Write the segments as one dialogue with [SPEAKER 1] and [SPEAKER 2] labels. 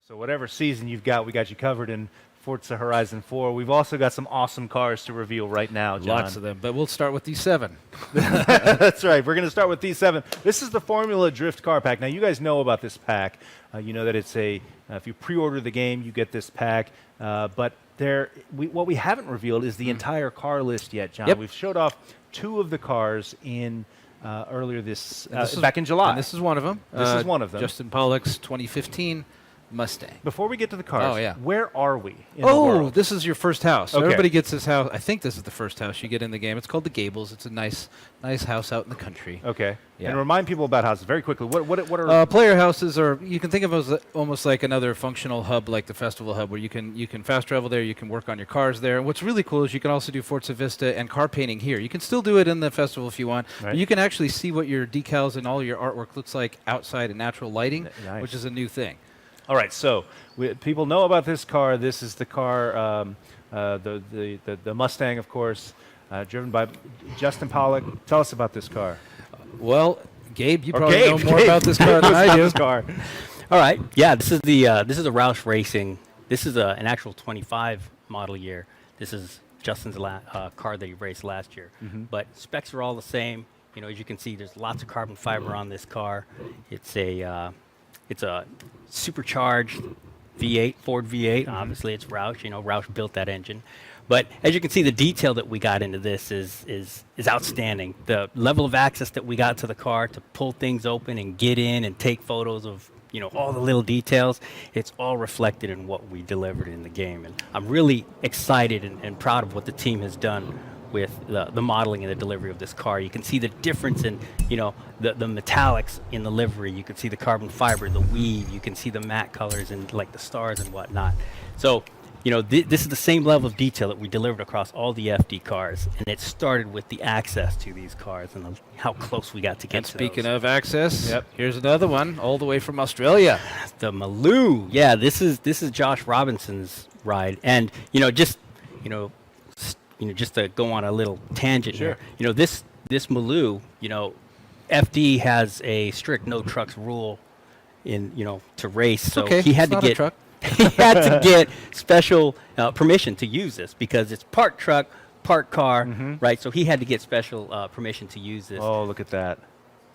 [SPEAKER 1] So whatever season you've got, we got you covered in Forza Horizon 4. We've also got some awesome cars to reveal right now, John.
[SPEAKER 2] Lots of them, but we'll start with D7.
[SPEAKER 1] That's right. We're going to start with D7. This is the Formula Drift car pack. Now, you guys know about this pack. You know that it's a, if you pre-order the game, you get this pack. But what we haven't revealed is the entire car list yet, John.
[SPEAKER 2] Yep.
[SPEAKER 1] We've showed off 2 of the cars in earlier back in July.
[SPEAKER 2] And this is one of them.
[SPEAKER 1] This is one of them.
[SPEAKER 2] Justin Pollock's 2015 Mustang.
[SPEAKER 1] Before we get to the cars,
[SPEAKER 2] yeah.
[SPEAKER 1] where are we in the world?
[SPEAKER 2] This is your first house.
[SPEAKER 1] Okay.
[SPEAKER 2] Everybody gets this house. I think this is the first house you get in the game. It's called the Gables. It's a nice house out in the country.
[SPEAKER 1] Okay.
[SPEAKER 2] Yeah.
[SPEAKER 1] And remind people about houses very quickly. What are
[SPEAKER 2] player houses are, you can think of them as almost like another functional hub, like the festival hub, where you can fast travel there, you can work on your cars there. And what's really cool is you can also do Forza Vista and car painting here. You can still do it in the festival if you want, but you can actually see what your decals and all your artwork looks like outside in natural lighting, which is a new thing.
[SPEAKER 1] All right, so people know about this car. This is the car, the Mustang, of course, driven by Justin Pollock. Tell us about this car.
[SPEAKER 2] Well, Gabe, you probably know more about this car than I do.
[SPEAKER 3] All right, yeah, this is the Roush Racing. This is an actual 25 model year. This is Justin's car that he raced last year. But specs are all the same. You know, as you can see, there's lots of carbon fiber on this car. It's a supercharged V8, Ford V8. Obviously, it's Roush. You know, Roush built that engine. But as you can see, the detail that we got into this is outstanding. The level of access that we got to the car to pull things open and get in and take photos of, you know, all the little details, it's all reflected in what we delivered in the game. And I'm really excited and proud of what the team has done with the modeling and the delivery of this car. You can see the difference in, you know, the metallics in the livery. You can see the carbon fiber, the weave. You can see the matte colors and like the stars and whatnot. So, you know, this is the same level of detail that we delivered across all the FD cars, and it started with the access to these cars and how close we got to get to
[SPEAKER 2] Speaking
[SPEAKER 3] those.
[SPEAKER 2] of access, here's another one all the way from Australia.
[SPEAKER 3] The Malou. Yeah, this is Josh Robinson's ride, and just to go on a little tangent here, this Malou, FD has a strict no trucks rule to race.
[SPEAKER 2] It's
[SPEAKER 3] so
[SPEAKER 2] okay.
[SPEAKER 3] he had
[SPEAKER 2] it's
[SPEAKER 3] to
[SPEAKER 2] not
[SPEAKER 3] get
[SPEAKER 2] a truck.
[SPEAKER 3] he had to get special permission to use this because it's part truck, part car, right? So he had to get special permission to use this.
[SPEAKER 1] Oh, look at that.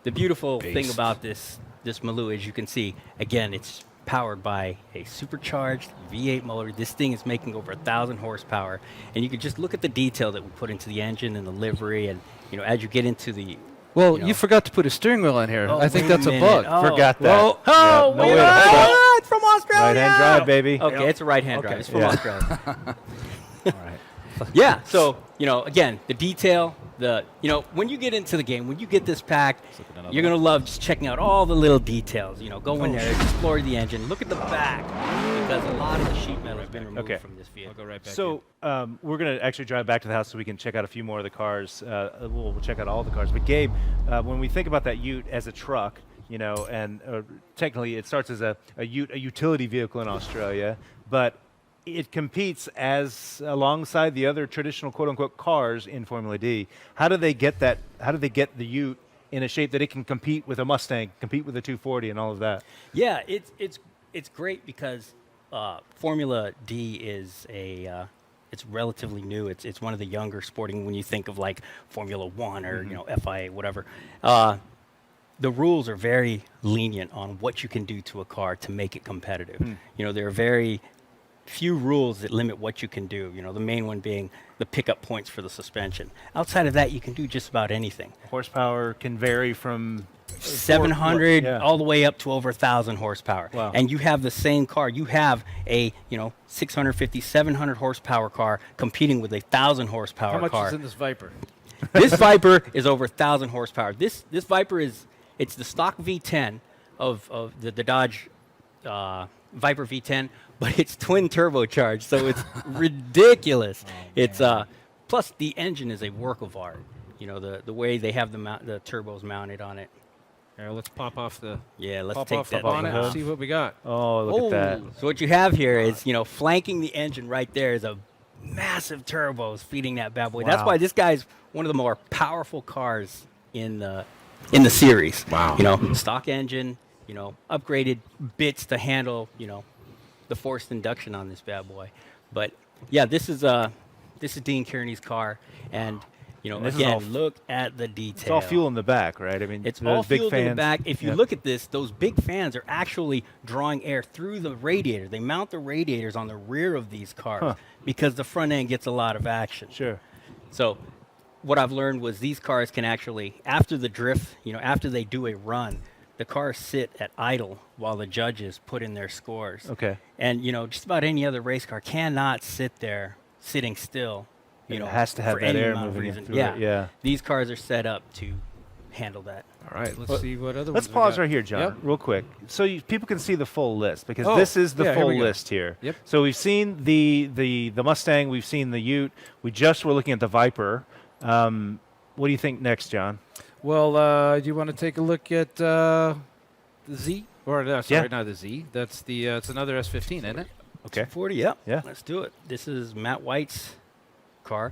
[SPEAKER 3] The beautiful thing about this Malou, as you can see, again, it's powered by a supercharged V8 motor. This thing is making over 1,000 horsepower, and you can just look at the detail that we put into the engine and the livery, and as you get into the
[SPEAKER 2] you forgot to put a steering wheel in here.
[SPEAKER 3] Oh,
[SPEAKER 2] I think
[SPEAKER 3] wait a
[SPEAKER 2] that's a
[SPEAKER 3] minute.
[SPEAKER 2] bug.
[SPEAKER 3] Oh.
[SPEAKER 1] Forgot that.
[SPEAKER 3] Oh,
[SPEAKER 1] no
[SPEAKER 3] wait
[SPEAKER 1] way to hold up.
[SPEAKER 3] it's from Australia.
[SPEAKER 1] Right-hand drive, baby.
[SPEAKER 3] Okay, it's a right-hand drive. It's from Australia.
[SPEAKER 1] All right.
[SPEAKER 3] Yeah, so, again, the detail, when you get into the game, when you get this pack, you're going to love just checking out all the little details. Go in there, explore the engine, look at the back, because a lot of the sheet metal has been removed from this vehicle.
[SPEAKER 2] I'll go right back
[SPEAKER 1] So we're going to actually drive back to the house so we can check out a few more of the cars. We'll check out all the cars. But Gabe, when we think about that Ute as a truck, and technically it starts as a Ute, a utility vehicle in Australia, but it competes alongside the other traditional quote-unquote cars in Formula D. How do they get that? How do they get the Ute in a shape that it can compete with a Mustang, compete with a 240 and all of that?
[SPEAKER 3] Yeah, it's great because Formula D is it's relatively new. It's one of the younger sporting when you think of like Formula One or FIA, whatever. The rules are very lenient on what you can do to a car to make it competitive. There are very few rules that limit what you can do. The main one being the pickup points for the suspension. Outside of that, you can do just about anything.
[SPEAKER 1] Horsepower can vary from
[SPEAKER 3] 700 all the way up to over 1,000 horsepower.
[SPEAKER 1] Wow.
[SPEAKER 3] And you have the same car. You have a 650, 700 horsepower car competing with a 1,000 horsepower car.
[SPEAKER 2] How much is in this Viper?
[SPEAKER 3] This Viper is over 1,000 horsepower. This Viper it's the stock V10 of the Dodge Viper V10, but it's twin turbocharged, so it's ridiculous. It's plus the engine is a work of art. The way they have the turbos mounted on it.
[SPEAKER 2] Here, let's pop off the
[SPEAKER 3] let's take
[SPEAKER 2] off
[SPEAKER 3] that
[SPEAKER 2] the bonnet
[SPEAKER 3] thing
[SPEAKER 2] and see what we got.
[SPEAKER 1] Oh, look at that.
[SPEAKER 3] So what you have here is, flanking the engine right there is a massive turbos feeding that bad boy.
[SPEAKER 1] Wow.
[SPEAKER 3] That's why this guy's one of the more powerful cars in the series.
[SPEAKER 2] Wow.
[SPEAKER 3] Stock engine, upgraded bits to handle, the forced induction on this bad boy. But yeah, this is Dean Kearney's car, and you know,
[SPEAKER 1] And this is
[SPEAKER 3] again,
[SPEAKER 1] all
[SPEAKER 3] look at the detail.
[SPEAKER 1] It's all fuel in the back, right? I mean,
[SPEAKER 3] It's
[SPEAKER 1] those
[SPEAKER 3] all
[SPEAKER 1] big
[SPEAKER 3] fueled
[SPEAKER 1] fans.
[SPEAKER 3] in the back. If you look at this, those big fans are actually drawing air through the radiator. They mount the radiators on the rear of these cars because the front end gets a lot of action.
[SPEAKER 1] Sure.
[SPEAKER 3] So what I've learned was these cars can actually, after the drift, you know, after they do a run, the cars sit at idle while the judges put in their scores.
[SPEAKER 1] Okay.
[SPEAKER 3] And, you know, just about any other race car cannot sit there sitting still. You know,
[SPEAKER 1] It has to have
[SPEAKER 3] for
[SPEAKER 1] that
[SPEAKER 3] any
[SPEAKER 1] air
[SPEAKER 3] amount of
[SPEAKER 1] moving in
[SPEAKER 3] reason.
[SPEAKER 1] through
[SPEAKER 3] Yeah.
[SPEAKER 1] it. Yeah.
[SPEAKER 3] These cars are set up to handle that.
[SPEAKER 2] All right, let's see what other
[SPEAKER 1] Let's
[SPEAKER 2] ones we
[SPEAKER 1] pause
[SPEAKER 2] got.
[SPEAKER 1] right here, John,
[SPEAKER 2] Yep.
[SPEAKER 1] real quick, so people can see the full list, because
[SPEAKER 2] Oh,
[SPEAKER 1] this is the
[SPEAKER 2] yeah, here
[SPEAKER 1] full
[SPEAKER 2] we go.
[SPEAKER 1] list here.
[SPEAKER 2] Yep.
[SPEAKER 1] So we've seen the Mustang, we've seen the Ute, we just were looking at the Viper. What do you think next, John?
[SPEAKER 2] Well, do you want to take a look at the Z? Or sorry,
[SPEAKER 1] Yeah.
[SPEAKER 2] not the Z. That's the it's another S15, isn't it?
[SPEAKER 1] Okay.
[SPEAKER 3] 40, yeah.
[SPEAKER 1] Yeah.
[SPEAKER 3] Let's do it. This is Matt White's car.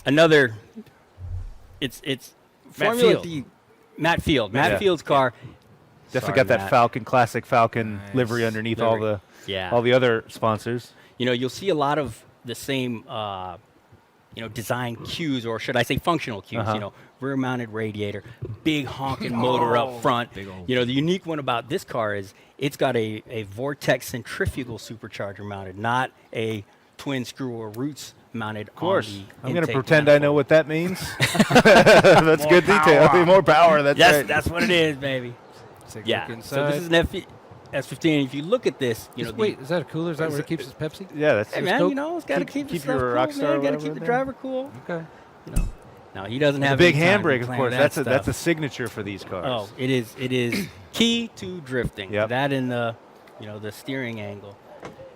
[SPEAKER 3] Another, it's Formula
[SPEAKER 2] Field.
[SPEAKER 3] D. Matt Field. Matt
[SPEAKER 1] Yeah.
[SPEAKER 3] Field's car.
[SPEAKER 1] Definitely
[SPEAKER 3] Sorry,
[SPEAKER 1] got that
[SPEAKER 3] Matt.
[SPEAKER 1] Falcon, classic Falcon
[SPEAKER 2] Nice.
[SPEAKER 1] livery underneath all
[SPEAKER 3] Livery.
[SPEAKER 1] the
[SPEAKER 3] Yeah.
[SPEAKER 1] all the other sponsors.
[SPEAKER 3] You know, you'll see a lot of the same, you know, design cues, or should I say functional cues,
[SPEAKER 1] Uh-huh.
[SPEAKER 3] you know, rear-mounted radiator, big honking motor up front.
[SPEAKER 2] Big old-
[SPEAKER 3] You know, the unique one about this car is it's got a Vortex centrifugal supercharger mounted, not a twin screw or roots mounted.
[SPEAKER 1] Of course.
[SPEAKER 3] On the
[SPEAKER 1] I'm going to
[SPEAKER 3] intake
[SPEAKER 1] pretend I know
[SPEAKER 3] manifold.
[SPEAKER 1] what that means. That's
[SPEAKER 3] More
[SPEAKER 1] good detail.
[SPEAKER 3] power.
[SPEAKER 1] More power. That's
[SPEAKER 3] Yes,
[SPEAKER 1] right.
[SPEAKER 3] that's what it is, baby.
[SPEAKER 2] Take a
[SPEAKER 3] Yeah.
[SPEAKER 2] look
[SPEAKER 3] So
[SPEAKER 2] inside.
[SPEAKER 3] this is an S15. If you look at this, you know,
[SPEAKER 2] Wait, is that a cooler? Is that where he keeps his Pepsi?
[SPEAKER 1] Yeah, that's
[SPEAKER 3] hey
[SPEAKER 1] just
[SPEAKER 3] man,
[SPEAKER 1] Coke.
[SPEAKER 3] you know, it's got to
[SPEAKER 1] Keep
[SPEAKER 3] keep the
[SPEAKER 1] your
[SPEAKER 3] stuff
[SPEAKER 1] rock
[SPEAKER 3] cool,
[SPEAKER 1] star or
[SPEAKER 3] man. Got to
[SPEAKER 1] whatever
[SPEAKER 3] keep the
[SPEAKER 1] there.
[SPEAKER 3] driver cool.
[SPEAKER 2] Okay.
[SPEAKER 3] You know, no, he doesn't
[SPEAKER 1] The
[SPEAKER 3] have
[SPEAKER 1] big
[SPEAKER 3] any time to
[SPEAKER 1] handbrake, of
[SPEAKER 3] plan
[SPEAKER 1] course.
[SPEAKER 3] that
[SPEAKER 1] That's a
[SPEAKER 3] stuff.
[SPEAKER 1] signature for these cars.
[SPEAKER 3] Oh, it is key to drifting.
[SPEAKER 1] Yep.
[SPEAKER 3] That and the, you know, the steering angle,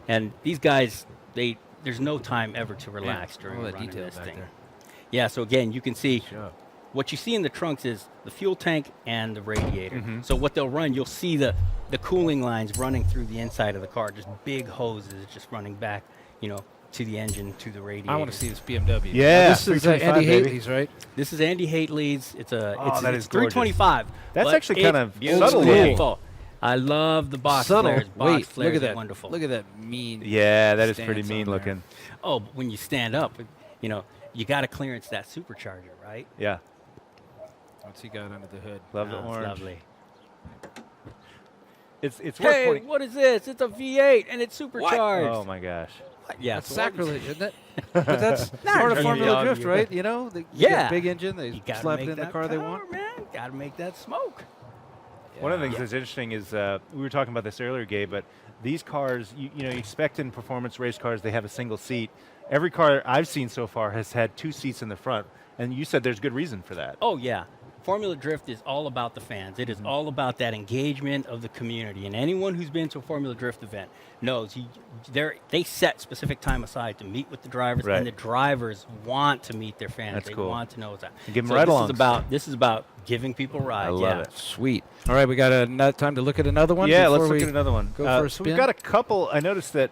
[SPEAKER 3] and these guys, there's no time ever to relax during
[SPEAKER 2] all that
[SPEAKER 3] running
[SPEAKER 2] detail
[SPEAKER 3] this
[SPEAKER 2] back
[SPEAKER 3] thing.
[SPEAKER 2] there.
[SPEAKER 3] Yeah. So again, you can see
[SPEAKER 2] Sure.
[SPEAKER 3] what you see in the trunks is the fuel tank and the radiator.
[SPEAKER 1] Mhm.
[SPEAKER 3] So what they'll run, you'll see the cooling lines running through the inside of the car, just big hoses just running back, you know, to the engine, to the radiator.
[SPEAKER 2] I want to see this BMW.
[SPEAKER 1] Yeah,
[SPEAKER 2] Now, this is
[SPEAKER 1] 325,
[SPEAKER 2] Andy
[SPEAKER 1] baby.
[SPEAKER 2] Haley's, right?
[SPEAKER 3] This is Andy Haley's. It's a
[SPEAKER 1] Oh, that
[SPEAKER 3] it's
[SPEAKER 1] is gorgeous.
[SPEAKER 3] 325.
[SPEAKER 1] That's
[SPEAKER 3] but
[SPEAKER 1] actually kind of
[SPEAKER 3] it's
[SPEAKER 1] subtle
[SPEAKER 3] beautiful.
[SPEAKER 1] looking.
[SPEAKER 3] I love the box
[SPEAKER 2] Subtle.
[SPEAKER 3] flares. Box
[SPEAKER 2] Wait,
[SPEAKER 3] flares
[SPEAKER 2] look at
[SPEAKER 3] are
[SPEAKER 2] that.
[SPEAKER 3] wonderful.
[SPEAKER 2] Look at that mean.
[SPEAKER 1] Yeah, that is pretty
[SPEAKER 2] stance
[SPEAKER 1] mean
[SPEAKER 2] on there.
[SPEAKER 1] looking.
[SPEAKER 3] Oh, but when you stand up, you know, you got to clearance that supercharger, right?
[SPEAKER 1] Yeah,
[SPEAKER 2] What's he got under the hood?
[SPEAKER 1] love the
[SPEAKER 3] Oh, it's
[SPEAKER 1] orange.
[SPEAKER 3] lovely.
[SPEAKER 1] It's worth
[SPEAKER 3] Hey,
[SPEAKER 1] pointing.
[SPEAKER 3] what is this? It's a V8 and it's supercharged.
[SPEAKER 1] Oh my gosh.
[SPEAKER 3] Yeah,
[SPEAKER 2] That's
[SPEAKER 3] so what is-
[SPEAKER 2] sacrilege, isn't it? But that's
[SPEAKER 3] Not
[SPEAKER 2] part of
[SPEAKER 3] really,
[SPEAKER 2] Formula
[SPEAKER 3] dog,
[SPEAKER 2] Drift,
[SPEAKER 3] you-
[SPEAKER 2] right? You know, they
[SPEAKER 3] Yeah.
[SPEAKER 2] get a big engine, they
[SPEAKER 3] You gotta
[SPEAKER 2] slap
[SPEAKER 3] make
[SPEAKER 2] it in the
[SPEAKER 3] that
[SPEAKER 2] car they
[SPEAKER 3] power,
[SPEAKER 2] want.
[SPEAKER 3] man. Got to make that smoke.
[SPEAKER 1] One of the things
[SPEAKER 3] Yeah.
[SPEAKER 1] that's interesting is we were talking about this earlier, Gabe, but these cars, you know, you expect in performance race cars they have a single seat. Every car I've seen so far has had two seats in the front, and you said there's good reason for that.
[SPEAKER 3] Oh, yeah. Formula Drift is all about the fans. It is
[SPEAKER 1] Mm-hmm.
[SPEAKER 3] all about that engagement of the community. And anyone who's been to a Formula Drift event knows they set specific time aside to meet with the drivers,
[SPEAKER 1] Right.
[SPEAKER 3] and the drivers want to meet their fans.
[SPEAKER 1] That's
[SPEAKER 3] they
[SPEAKER 1] cool.
[SPEAKER 3] want to know that.
[SPEAKER 1] And give 'em
[SPEAKER 3] So
[SPEAKER 1] ride-alongs.
[SPEAKER 3] This is about giving people rides.
[SPEAKER 1] I love
[SPEAKER 3] yeah.
[SPEAKER 1] it.
[SPEAKER 2] Sweet. All right, we got time to look at another one.
[SPEAKER 1] Yeah,
[SPEAKER 2] before
[SPEAKER 1] let's look
[SPEAKER 2] we
[SPEAKER 1] at another one.
[SPEAKER 2] Go for a
[SPEAKER 1] So we've
[SPEAKER 2] spin.
[SPEAKER 1] got a couple. I noticed that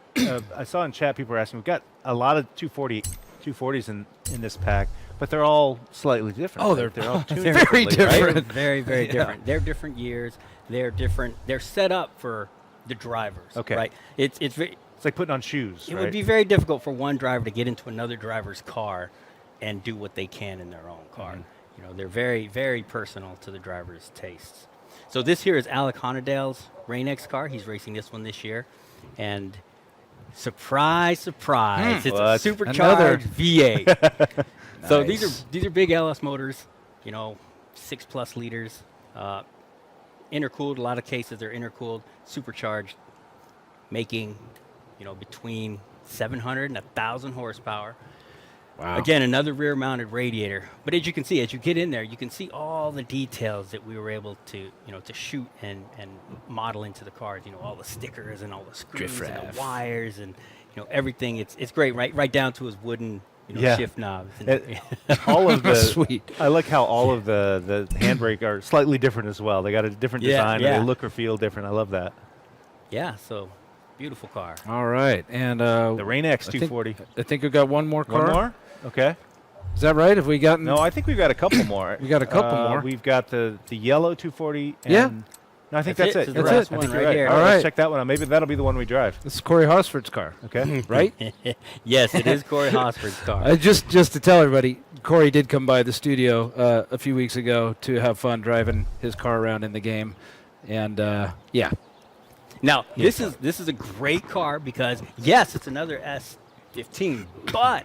[SPEAKER 1] I saw in chat people were asking. We've got a lot of 240s in this pack, but they're all slightly different.
[SPEAKER 2] Oh,
[SPEAKER 1] right?
[SPEAKER 2] they're
[SPEAKER 1] all tuned
[SPEAKER 2] very
[SPEAKER 1] differently, right?
[SPEAKER 2] different.
[SPEAKER 3] Very, very
[SPEAKER 1] Yeah.
[SPEAKER 3] different. They're different years. They're different. They're set up for the drivers.
[SPEAKER 1] Okay.
[SPEAKER 3] Right. It's very.
[SPEAKER 1] It's like putting on shoes.
[SPEAKER 3] It
[SPEAKER 1] right?
[SPEAKER 3] would be very difficult for one driver to get into another driver's car and do what they can in their own car.
[SPEAKER 1] Mm-hmm.
[SPEAKER 3] You know, they're very, very personal to the driver's tastes. So this here is Alec Honadale's Rain-X car. He's racing this one this year. And surprise, surprise, it's
[SPEAKER 1] What?
[SPEAKER 3] a supercharged V8. So
[SPEAKER 2] Nice.
[SPEAKER 3] these are big LS motors, you know, 6+ liters. Intercooled, a lot of cases they're intercooled, supercharged, making, you know, between 700 and 1,000 horsepower.
[SPEAKER 2] Wow.
[SPEAKER 3] Again, another rear-mounted radiator. But as you can see, as you get in there, you can see all the details that we were able to, you know, to shoot and model into the cars. You know, all the stickers and all the screws
[SPEAKER 2] Drift
[SPEAKER 3] and
[SPEAKER 2] raff.
[SPEAKER 3] the wires and, you know, everything. It's great, right down to his wooden, you know,
[SPEAKER 1] Yeah.
[SPEAKER 3] shift knobs. And
[SPEAKER 1] all of the
[SPEAKER 2] Sweet.
[SPEAKER 1] I like how all of the handbrake are slightly different as well. They got a different
[SPEAKER 3] Yeah,
[SPEAKER 1] design.
[SPEAKER 3] yeah.
[SPEAKER 1] And they look or feel different. I love that.
[SPEAKER 3] yeah, so beautiful car.
[SPEAKER 2] All right, and
[SPEAKER 1] The Rain-X
[SPEAKER 2] I think-
[SPEAKER 1] 240.
[SPEAKER 2] I think we've got one more car.
[SPEAKER 1] One more? Okay.
[SPEAKER 2] Is that right? Have we gotten?
[SPEAKER 1] No, I think we've got a couple more.
[SPEAKER 2] We got a couple more.
[SPEAKER 1] We've got the yellow 240 and
[SPEAKER 2] Yeah.
[SPEAKER 1] No, I think that's it.
[SPEAKER 3] This is
[SPEAKER 1] You're
[SPEAKER 3] the
[SPEAKER 1] right.
[SPEAKER 3] last
[SPEAKER 1] I
[SPEAKER 3] one
[SPEAKER 1] think you're
[SPEAKER 3] right
[SPEAKER 1] right.
[SPEAKER 3] here.
[SPEAKER 1] All right,
[SPEAKER 2] All
[SPEAKER 1] let's
[SPEAKER 2] right.
[SPEAKER 1] check that one out. Maybe that'll be the one we drive.
[SPEAKER 2] This is Corey Hosford's car,
[SPEAKER 1] Okay.
[SPEAKER 2] right?
[SPEAKER 3] Yes, it is Corey Hosford's car.
[SPEAKER 2] Just to tell everybody, Corey did come by the studio a few weeks ago to have fun driving his car around in the game, and yeah.
[SPEAKER 3] Now, this is a great car because, yes, it's another S15, but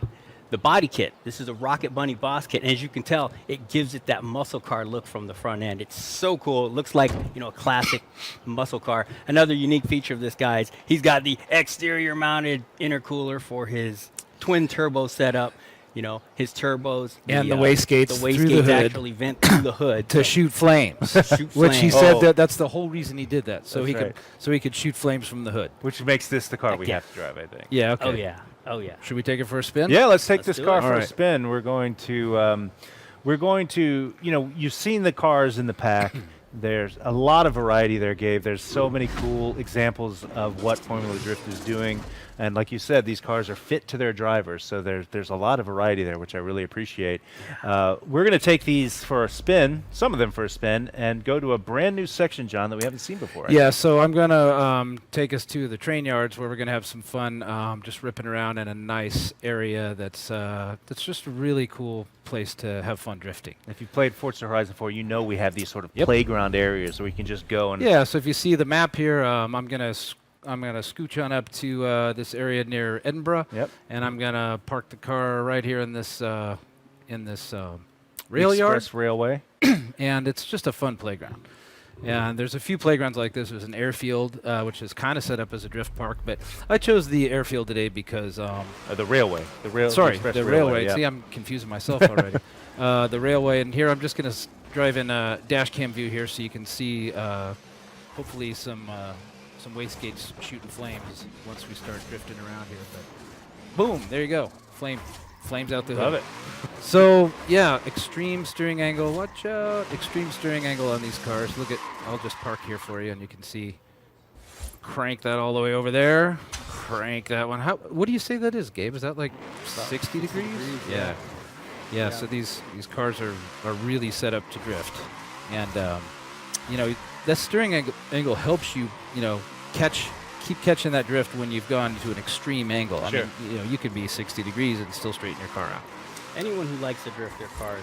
[SPEAKER 3] the body kit, this is a Rocket Bunny Boss kit, and as you can tell, it gives it that muscle car look from the front end. It's so cool. It looks like, a classic muscle car. Another unique feature of this guy is he's got the exterior mounted intercooler for his twin turbo setup. His turbos.
[SPEAKER 2] And the wastegates
[SPEAKER 3] The
[SPEAKER 2] through the
[SPEAKER 3] wastegates
[SPEAKER 2] hood.
[SPEAKER 3] actually vent through the hood.
[SPEAKER 2] To shoot flames,
[SPEAKER 3] shoot
[SPEAKER 2] which he
[SPEAKER 3] flames.
[SPEAKER 2] said
[SPEAKER 1] Oh.
[SPEAKER 2] that's the whole reason he did that, so
[SPEAKER 1] That's
[SPEAKER 2] he could shoot flames from the hood.
[SPEAKER 1] Which makes this the car we
[SPEAKER 3] Yeah.
[SPEAKER 1] have to drive, I think.
[SPEAKER 2] Yeah. Okay.
[SPEAKER 3] Oh, yeah. Oh, yeah.
[SPEAKER 2] Should we take it for a spin?
[SPEAKER 1] Yeah, let's take
[SPEAKER 3] Let's
[SPEAKER 1] this
[SPEAKER 3] do
[SPEAKER 1] car
[SPEAKER 3] it.
[SPEAKER 1] for
[SPEAKER 2] All
[SPEAKER 1] a
[SPEAKER 2] right.
[SPEAKER 1] spin. We're going to, you've seen the cars in the pack. There's a lot of variety there, Gabe. There's so many cool examples of what Formula Drift is doing. And like you said, these cars are fit to their drivers, so there's a lot of variety there, which I really appreciate. We're going to take these for a spin, some of them for a spin, and go to a brand new section, John, that we haven't seen before.
[SPEAKER 2] Yeah, so I'm going to take us to the train yards where we're going to have some fun just ripping around in a nice area that's just a really cool place to have fun drifting.
[SPEAKER 1] If you've played Forza Horizon 4, you know we have these sort of
[SPEAKER 2] Yep.
[SPEAKER 1] playground areas where we can just go and...
[SPEAKER 2] Yeah, so if you see the map here, I'm going to scooch on up to this area near Edinburgh,
[SPEAKER 1] Yep.
[SPEAKER 2] and I'm going to park the car right here in this rail yard,
[SPEAKER 1] Express Railway.
[SPEAKER 2] and it's just a fun playground. And there's a few playgrounds like this. There's an airfield, which is kind of set up as a drift park, but I chose the airfield today because
[SPEAKER 1] The railway.
[SPEAKER 2] sorry,
[SPEAKER 1] Express
[SPEAKER 2] the railway.
[SPEAKER 1] yeah.
[SPEAKER 2] See, I'm confusing myself already. The railway, and here I'm just going to drive in a dash cam view here so you can see hopefully some wastegates shooting flames once we start drifting around here. But boom, there you go. Flames out the hood.
[SPEAKER 1] Love it.
[SPEAKER 2] So yeah, extreme steering angle. Watch out. Extreme steering angle on these cars. I'll just park here for you and you can see. Crank that all the way over there. Crank that one. What do you say that is, Gabe? Is that like 60 degrees? Yeah. Yeah, so these cars are really set up to drift. And that steering angle helps you, keep catching that drift when you've gone to an extreme angle.
[SPEAKER 1] Sure.
[SPEAKER 2] I mean, you could be 60 degrees and still straighten your car out.
[SPEAKER 3] Anyone who likes to drift their cars,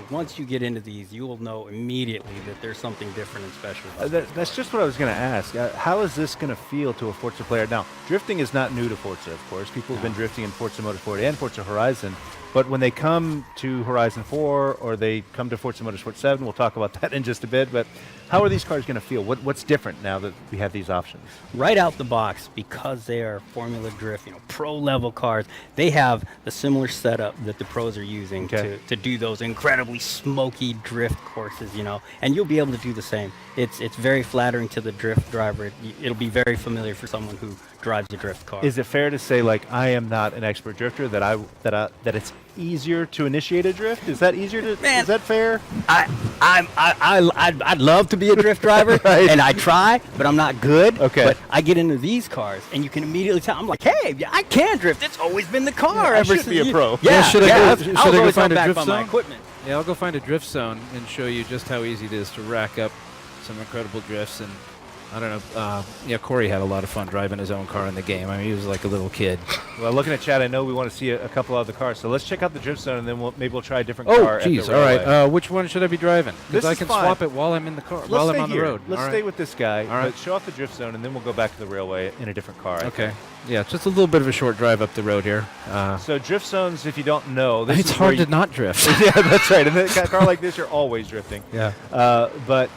[SPEAKER 3] once you get into these, you will know immediately that there's something different and special about
[SPEAKER 1] That's just what I was going to ask. How is this going to feel to a Forza player? Now, drifting is not new to Forza, of course. People have been drifting in Forza Motorsport and Forza Horizon. But when they come to Horizon 4 or they come to Forza Motorsport 7, we'll talk about that in just a bit. But how are these cars going to feel? What's different now that we have these options?
[SPEAKER 3] Right out the box, because they are Formula Drift, pro-level cars, they have the similar setup that the pros are using
[SPEAKER 1] Okay.
[SPEAKER 3] to do those incredibly smoky drift courses, and you'll be able to do the same. It's very flattering to the drift driver. It'll be very familiar for someone who drives a drift car.
[SPEAKER 1] Is it fair to say, like, I am not an expert drifter, that it's easier to initiate a drift? Is that easier to?
[SPEAKER 3] Man.
[SPEAKER 1] Is that fair?
[SPEAKER 3] I'd love to be a drift driver,
[SPEAKER 1] Right.
[SPEAKER 3] and I try, but I'm not good.
[SPEAKER 1] Okay.
[SPEAKER 3] But I get into these cars, and you can immediately tell. I'm like, hey, yeah, I can drift. It's always been the car.
[SPEAKER 1] I
[SPEAKER 3] ever
[SPEAKER 1] should
[SPEAKER 3] since
[SPEAKER 1] be a
[SPEAKER 3] you-
[SPEAKER 1] pro.
[SPEAKER 3] Yeah,
[SPEAKER 2] Yeah, should I
[SPEAKER 3] yeah.
[SPEAKER 2] go- should
[SPEAKER 3] I
[SPEAKER 2] I
[SPEAKER 3] was
[SPEAKER 2] go
[SPEAKER 3] always
[SPEAKER 2] find
[SPEAKER 3] held
[SPEAKER 2] a
[SPEAKER 3] back
[SPEAKER 2] drift
[SPEAKER 3] by my
[SPEAKER 2] zone?
[SPEAKER 3] equipment.
[SPEAKER 2] Yeah, I'll go find a drift zone and show you just how easy it is to rack up some incredible drifts. And I don't know. Corey had a lot of fun driving his own car in the game. I mean, he was like a little kid.
[SPEAKER 1] Well, looking at chat, I know we want to see a couple of the cars. So let's check out the drift zone, and then maybe we'll try a different
[SPEAKER 2] Oh,
[SPEAKER 1] car.
[SPEAKER 2] geez.
[SPEAKER 1] At the
[SPEAKER 2] All right.
[SPEAKER 1] railway.
[SPEAKER 2] Which one should I be driving?
[SPEAKER 1] This
[SPEAKER 2] Because I
[SPEAKER 1] is
[SPEAKER 2] can
[SPEAKER 1] fine.
[SPEAKER 2] swap it while I'm in the car,
[SPEAKER 1] Let's
[SPEAKER 2] while I'm
[SPEAKER 1] stay
[SPEAKER 2] on the
[SPEAKER 1] here.
[SPEAKER 2] road.
[SPEAKER 1] Let's
[SPEAKER 2] All
[SPEAKER 1] stay
[SPEAKER 2] right.
[SPEAKER 1] with this guy.
[SPEAKER 2] All right.
[SPEAKER 1] But show off the drift zone, and then we'll go back to the railway in a different car. I
[SPEAKER 2] Okay.
[SPEAKER 1] think.
[SPEAKER 2] Yeah, just a little bit of a short drive up the road here.
[SPEAKER 1] So drift zones, if you don't know, this
[SPEAKER 2] It's
[SPEAKER 1] is where
[SPEAKER 2] hard to not drift.
[SPEAKER 1] yeah, that's right. In a car like this, you're always drifting.
[SPEAKER 2] Yeah.
[SPEAKER 1] But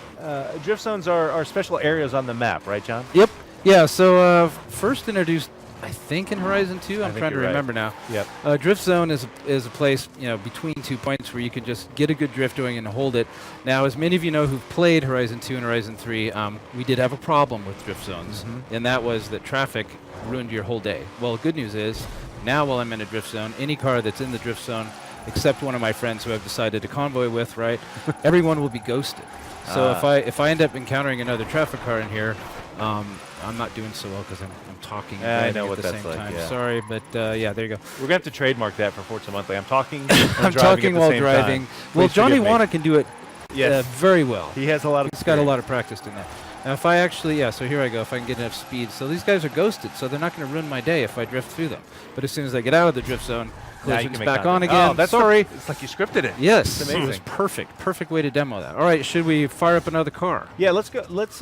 [SPEAKER 1] drift zones are special areas on the map, right, John?
[SPEAKER 2] Yep. Yeah, so first introduced, I think, in Horizon 2. I'm
[SPEAKER 1] think
[SPEAKER 2] trying to
[SPEAKER 1] you're right.
[SPEAKER 2] remember now.
[SPEAKER 1] Yep.
[SPEAKER 2] Drift zone is a place, between 2 points where you can just get a good drift going and hold it. Now, as many of you know who've played Horizon 2 and Horizon 3, we did have a problem with drift zones, and that was that traffic ruined your whole day. Well, the good news is, now while I'm in a drift zone, any car that's in the drift zone, except one of my friends who I've decided to convoy with, right, everyone will be ghosted. So if I end up encountering another traffic car in here, I'm not doing so well because I'm talking and
[SPEAKER 1] I
[SPEAKER 2] driving
[SPEAKER 1] know
[SPEAKER 2] at
[SPEAKER 1] what
[SPEAKER 2] the
[SPEAKER 1] that's
[SPEAKER 2] same
[SPEAKER 1] like,
[SPEAKER 2] time.
[SPEAKER 1] yeah.
[SPEAKER 2] Sorry, but yeah, there you go.
[SPEAKER 1] We're gonna have to trademark that for Forza Monthly. I'm talking. And
[SPEAKER 2] I'm
[SPEAKER 1] driving
[SPEAKER 2] talking
[SPEAKER 1] at the
[SPEAKER 2] while
[SPEAKER 1] same
[SPEAKER 2] driving.
[SPEAKER 1] time.
[SPEAKER 2] Well,
[SPEAKER 1] Please
[SPEAKER 2] Johnny
[SPEAKER 1] forgive me.
[SPEAKER 2] Wana can do it
[SPEAKER 1] Yes.
[SPEAKER 2] very well.
[SPEAKER 1] He has a lot of.
[SPEAKER 2] He's got a lot of practice in that. Now if I actually, yeah, so here I go, if I can get enough speed. So these guys are ghosted, so they're not going to ruin my day if I drift through them. But as soon as I get out of the drift zone,
[SPEAKER 1] Now you
[SPEAKER 2] collision's
[SPEAKER 1] can make
[SPEAKER 2] back
[SPEAKER 1] contact.
[SPEAKER 2] on again.
[SPEAKER 1] Oh, that's
[SPEAKER 2] Sorry.
[SPEAKER 1] It's like you scripted it.
[SPEAKER 2] Yes,
[SPEAKER 1] It's
[SPEAKER 2] it was
[SPEAKER 1] amazing.
[SPEAKER 2] perfect. Perfect way to demo that. All right, should we fire up another car?
[SPEAKER 1] Yeah, let's go. Let's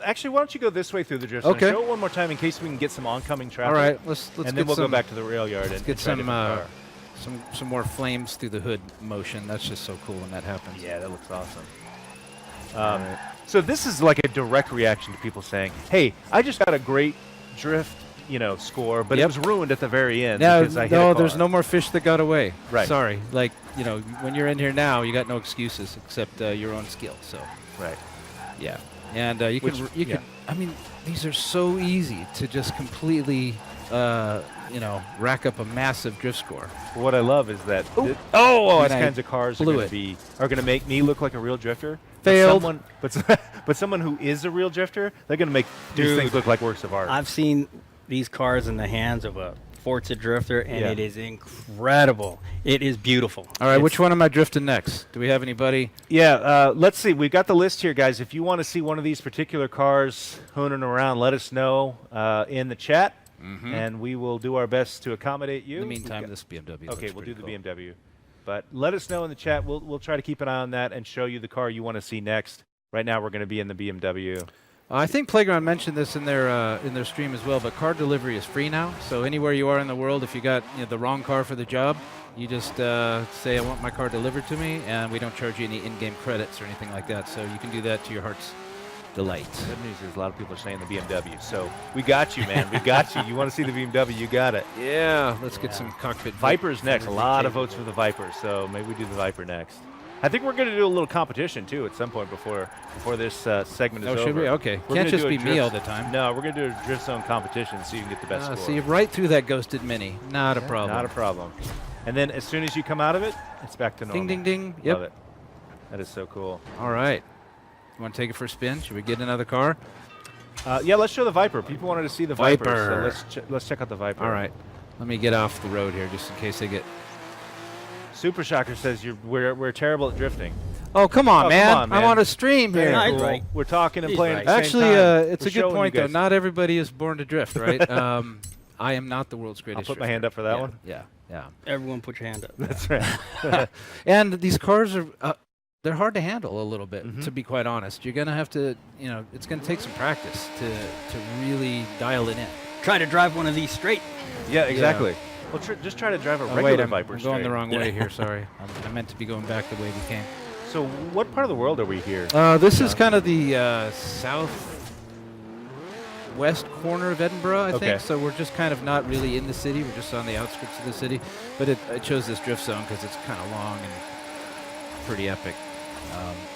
[SPEAKER 1] actually, why don't you go this way through the drift
[SPEAKER 2] Okay.
[SPEAKER 1] zone? Show it one more time in case we can get some oncoming traffic.
[SPEAKER 2] All right, let's
[SPEAKER 1] and
[SPEAKER 2] get
[SPEAKER 1] then we'll
[SPEAKER 2] some,
[SPEAKER 1] go back to the rail yard and
[SPEAKER 2] get
[SPEAKER 1] try a
[SPEAKER 2] some,
[SPEAKER 1] different car.
[SPEAKER 2] some more flames through the hood motion. That's just so cool when that happens.
[SPEAKER 1] Yeah, that looks awesome. So this is like a direct reaction to people saying, "Hey, I just got a great drift, score, but it
[SPEAKER 2] Yep.
[SPEAKER 1] was ruined at the very end
[SPEAKER 2] Now,
[SPEAKER 1] because I hit a
[SPEAKER 2] no,
[SPEAKER 1] car."
[SPEAKER 2] there's no more fish that got away.
[SPEAKER 1] Right.
[SPEAKER 2] Sorry. Like, when you're in here now, you got no excuses except your own skill. So,
[SPEAKER 1] Right.
[SPEAKER 2] yeah. And you
[SPEAKER 1] Which-
[SPEAKER 2] can,
[SPEAKER 1] yeah.
[SPEAKER 2] I mean, these are so easy to just completely, rack up a massive drift score.
[SPEAKER 1] What I love is that
[SPEAKER 2] Ooh.
[SPEAKER 1] these
[SPEAKER 2] and I
[SPEAKER 1] kinds of cars are
[SPEAKER 2] blew
[SPEAKER 1] going
[SPEAKER 2] it.
[SPEAKER 1] to make me look like a real drifter.
[SPEAKER 2] Failed.
[SPEAKER 1] But someone who is a real drifter, they're going to make these
[SPEAKER 3] Dude,
[SPEAKER 1] things look like works of art.
[SPEAKER 3] I've seen these cars in the hands of a Forza drifter, and
[SPEAKER 1] Yeah.
[SPEAKER 3] it is incredible. It is beautiful.
[SPEAKER 2] All right,
[SPEAKER 3] It's-
[SPEAKER 2] which one am I drifting next? Do we have anybody?
[SPEAKER 1] Yeah, let's see. We've got the list here, guys. If you want to see one of these particular cars hooning around, let us know in the chat, and we will do our best to accommodate you.
[SPEAKER 2] In the meantime, this BMW.
[SPEAKER 1] Okay,
[SPEAKER 2] looks
[SPEAKER 1] we'll do the
[SPEAKER 2] pretty cool.
[SPEAKER 1] BMW. But let us know in the chat. We'll try to keep an eye on that and show you the car you want to see next. Right now, we're going to be in the BMW.
[SPEAKER 2] I think Playground mentioned this in their stream as well, but car delivery is free now. So anywhere you are in the world, if you got the wrong car for the job, you just say, "I want my car delivered to me," and we don't charge you any in-game credits or anything like that. So you can do that to your heart's delight.
[SPEAKER 1] Good news is a lot of people are saying the BMW. So we got you, man. We got you. You want to see the BMW? You got it.
[SPEAKER 2] Yeah, let's get some cockpit.
[SPEAKER 1] Viper's next. A lot of
[SPEAKER 2] capable.
[SPEAKER 1] votes for the Viper. So maybe we do the Viper next. I think we're going to do a little competition too at some point before this segment is
[SPEAKER 2] Oh,
[SPEAKER 1] over.
[SPEAKER 2] should we? Okay.
[SPEAKER 1] We're
[SPEAKER 2] Can't
[SPEAKER 1] gonna
[SPEAKER 2] just
[SPEAKER 1] do a
[SPEAKER 2] be me
[SPEAKER 1] drift-
[SPEAKER 2] all the time.
[SPEAKER 1] No, we're going to do a drift zone competition so you can get the best score.
[SPEAKER 2] See, right through that ghosted mini. Not a problem.
[SPEAKER 1] Not a problem. And then as soon as you come out of it, it's back to normal.
[SPEAKER 2] Ding, ding, ding.
[SPEAKER 1] Love
[SPEAKER 2] Yep.
[SPEAKER 1] it. That is so cool.
[SPEAKER 2] All right. You want to take it for a spin? Should we get another car?
[SPEAKER 1] Yeah, let's show the Viper. People wanted to see the Viper.
[SPEAKER 2] Viper.
[SPEAKER 1] So let's check out the Viper.
[SPEAKER 2] All right. Let me get off the road here just in case they get.
[SPEAKER 1] Super Shocker says we're terrible at drifting.
[SPEAKER 2] Oh, come on,
[SPEAKER 1] Oh,
[SPEAKER 2] man.
[SPEAKER 1] come on, man.
[SPEAKER 2] I'm on a stream
[SPEAKER 1] Very
[SPEAKER 2] here.
[SPEAKER 3] Right,
[SPEAKER 1] cool.
[SPEAKER 3] right.
[SPEAKER 1] We're talking and
[SPEAKER 3] He's
[SPEAKER 1] playing
[SPEAKER 3] right.
[SPEAKER 1] at the same
[SPEAKER 2] Actually,
[SPEAKER 1] time.
[SPEAKER 2] it's
[SPEAKER 1] We're
[SPEAKER 2] a good
[SPEAKER 1] showing
[SPEAKER 2] point,
[SPEAKER 1] you
[SPEAKER 2] though.
[SPEAKER 1] guys.
[SPEAKER 2] Not everybody is born to drift, right? I am not the world's
[SPEAKER 1] I'll
[SPEAKER 2] greatest
[SPEAKER 1] put my
[SPEAKER 2] drifter.
[SPEAKER 1] hand up for that
[SPEAKER 2] Yeah,
[SPEAKER 1] one.
[SPEAKER 2] Yeah, yeah.
[SPEAKER 3] Everyone put your hand up.
[SPEAKER 1] That's right.
[SPEAKER 2] And these cars are, they're hard to handle a little bit,
[SPEAKER 1] Mhm.
[SPEAKER 2] to be quite honest. You're going to have to, it's going to take some practice to really dial it in.
[SPEAKER 3] Try to drive one of these straight.
[SPEAKER 1] Yeah, exactly. Well, just try to drive a
[SPEAKER 2] Oh,
[SPEAKER 1] regular
[SPEAKER 2] wait, I'm
[SPEAKER 1] Viper
[SPEAKER 2] going
[SPEAKER 1] straight.
[SPEAKER 2] the wrong
[SPEAKER 3] Yeah.
[SPEAKER 2] way here, sorry. I meant to be going back the way we came.
[SPEAKER 1] So what part of the world are we here?
[SPEAKER 2] This is
[SPEAKER 1] Yeah.
[SPEAKER 2] kind of the southwest corner of Edinburgh, I
[SPEAKER 1] Okay.
[SPEAKER 2] think. So we're just kind of not really in the city. We're just on the outskirts of the city. But I chose this drift zone because it's kind of long and pretty epic.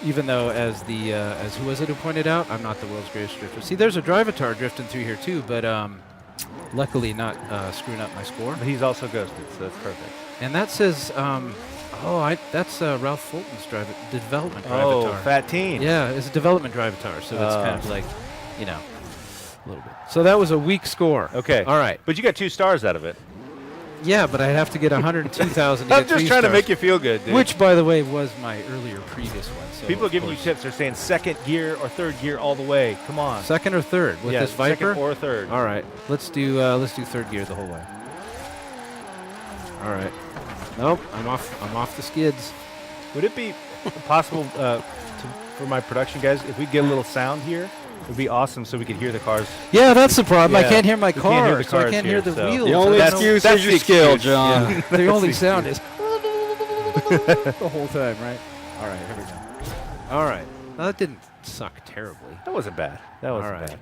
[SPEAKER 2] Even though, as who was it who pointed out, I'm not the world's greatest drifter. See, there's a Drivatar drifting through here too, but luckily not screwing up my score.
[SPEAKER 1] He's also ghosted, so that's perfect.
[SPEAKER 2] And that says, that's Ralph Fulton's development
[SPEAKER 1] Oh,
[SPEAKER 2] Drivatar.
[SPEAKER 1] Fat Teen.
[SPEAKER 2] Yeah, it's a development Drivatar, so it's kind of
[SPEAKER 1] Oh.
[SPEAKER 2] like, a little bit. So that was a weak score.
[SPEAKER 1] Okay.
[SPEAKER 2] All right.
[SPEAKER 1] But you got 2 stars out of it.
[SPEAKER 2] Yeah, but I'd have to get 102,000 to
[SPEAKER 1] I'm
[SPEAKER 2] get
[SPEAKER 1] just
[SPEAKER 2] 3
[SPEAKER 1] trying to
[SPEAKER 2] stars,
[SPEAKER 1] make you feel good, dude.
[SPEAKER 2] which, by the way, was my earlier previous one. So
[SPEAKER 1] People are
[SPEAKER 2] of
[SPEAKER 1] giving you
[SPEAKER 2] course.
[SPEAKER 1] tips. They're saying second gear or third gear all the way. Come on.
[SPEAKER 2] Second or third with
[SPEAKER 1] yeah,
[SPEAKER 2] this Viper?
[SPEAKER 1] second or third.
[SPEAKER 2] All right, let's do third gear the whole way. All right. Nope, I'm off the skids.
[SPEAKER 1] Would it be possible for my production guys if we get a little sound here? It would be awesome so we could hear the cars.
[SPEAKER 2] Yeah, that's the problem. I
[SPEAKER 1] Yeah,
[SPEAKER 2] can't hear my
[SPEAKER 1] we can't hear
[SPEAKER 2] car,
[SPEAKER 1] the
[SPEAKER 2] so I
[SPEAKER 1] cars
[SPEAKER 2] can't
[SPEAKER 1] here,
[SPEAKER 2] hear the
[SPEAKER 1] so-
[SPEAKER 2] wheels.
[SPEAKER 3] The
[SPEAKER 2] I
[SPEAKER 3] only
[SPEAKER 2] don't know-
[SPEAKER 3] excuse
[SPEAKER 1] that's
[SPEAKER 3] is
[SPEAKER 1] the
[SPEAKER 3] your skill,
[SPEAKER 1] excuse.
[SPEAKER 3] John.
[SPEAKER 2] Yeah, the only sound is the whole time, right? All right, here we go. All right. Well, that didn't suck terribly.
[SPEAKER 1] That wasn't bad. That wasn't
[SPEAKER 2] All right.
[SPEAKER 1] bad.